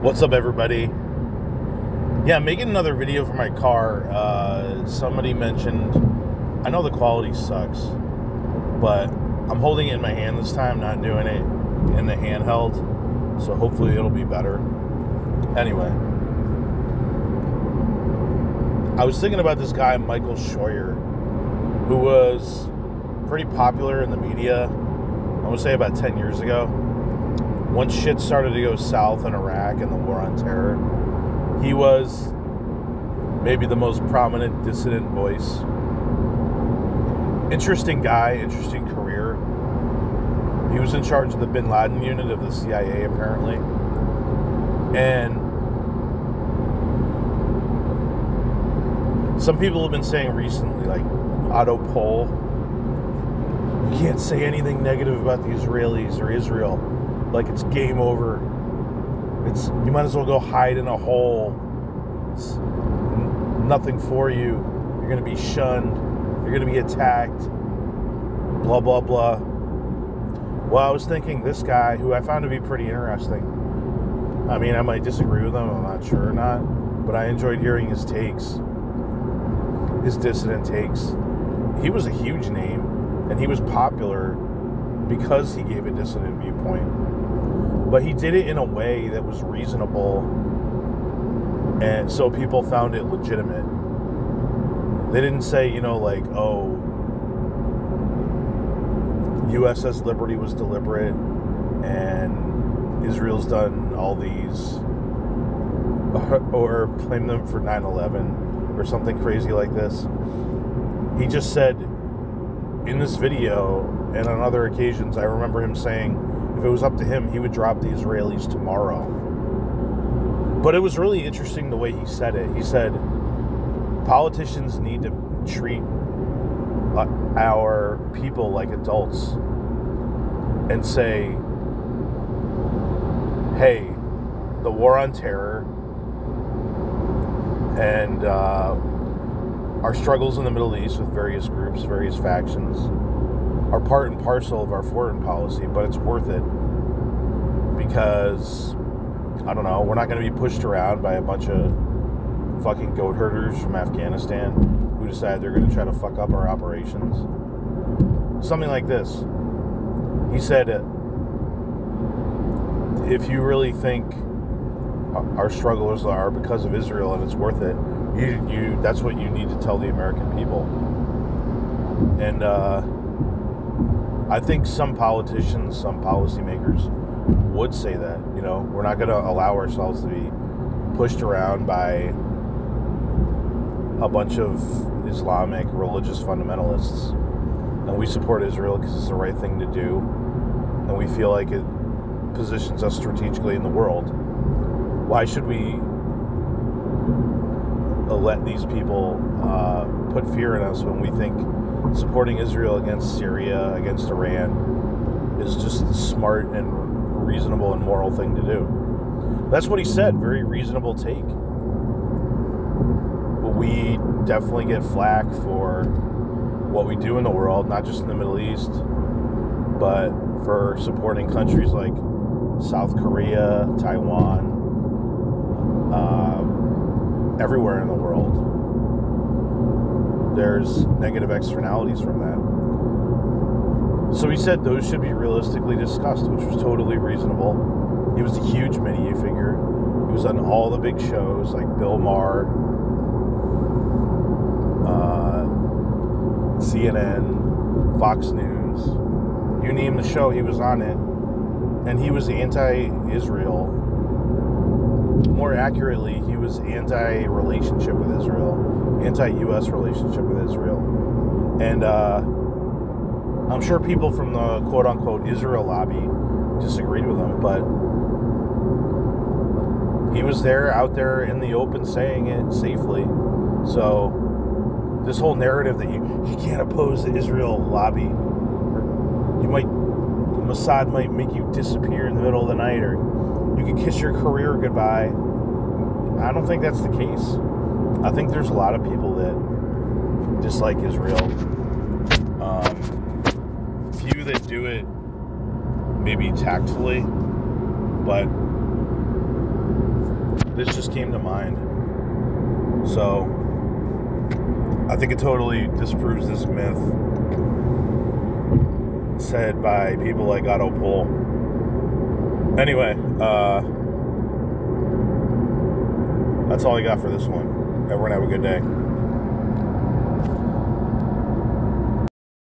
What's up, everybody? Yeah, I'm making another video for my car. Somebody mentioned, I know the quality sucks, but I'm holding it in my hand this time, not doing it in the handheld, so hopefully it'll be better. Anyway, I was thinking about this guy, Michael Scheuer, who was pretty popular in the media, I would say about 10 years ago. Once shit started to go south in Iraq and the war on terror, he was maybe the most prominent dissident voice. Interesting guy, interesting career. He was in charge of the Bin Laden unit of the CIA, apparently. And some people have been saying recently, like Otto Pohl, you can't say anything negative about the Israelis or Israel. Like it's game over. You might as well go hide in a hole. It's nothing for you. You're going to be shunned. You're going to be attacked. Blah, blah, blah. Well, I was thinking this guy, who I found to be pretty interesting. I mean, I might disagree with him. I'm not sure or not. But I enjoyed hearing his takes. His dissident takes. He was a huge name. And he was popular because he gave a dissident viewpoint. But he did it in a way that was reasonable, and so people found it legitimate. They didn't say, like, oh, USS Liberty was deliberate, and Israel's done all these, or claim them for 9/11, or something crazy like this. He just said, in this video, and on other occasions, I remember him saying, if it was up to him, he would drop the Israelis tomorrow. But it was really interesting the way he said it. He said, politicians need to treat our people like adults and say, hey, the war on terror and our struggles in the Middle East with various groups, various factions, are part and parcel of our foreign policy, but it's worth it because, I don't know, we're not going to be pushed around by a bunch of fucking goat herders from Afghanistan who decide they're going to try to fuck up our operations. Something like this. He said, if you really think our struggles are because of Israel and it's worth it, that's what you need to tell the American people. And I think some politicians, some policymakers would say that, we're not going to allow ourselves to be pushed around by a bunch of Islamic religious fundamentalists. And we support Israel because it's the right thing to do. And we feel like it positions us strategically in the world. Why should we let these people put fear in us when we think supporting Israel against Syria, against Iran, is just the smart and reasonable and moral thing to do? That's what he said. Very reasonable take. We definitely get flack for what we do in the world, not just in the Middle East, but for supporting countries like South Korea, Taiwan, everywhere in the world. There's negative externalities from that. So he said those should be realistically discussed, which was totally reasonable. He was a huge media figure. He was on all the big shows like Bill Maher, CNN, Fox News. You name the show, he was on it. And he was anti-Israel. More accurately, he was anti-relationship with Israel, anti-U.S. relationship with Israel. And I'm sure people from the quote-unquote Israel lobby disagreed with him, but he was out there in the open saying it safely. So this whole narrative that you can't oppose the Israel lobby, or Mossad might make you disappear in the middle of the night, or you could kiss your career goodbye. I don't think that's the case. I think there's a lot of people that dislike Israel. Few that do it maybe tactfully, but This just came to mind. So, I think it totally disproves this myth said by people like Otto Pohl. Anyway, that's all I got for this one. Everyone have a good day.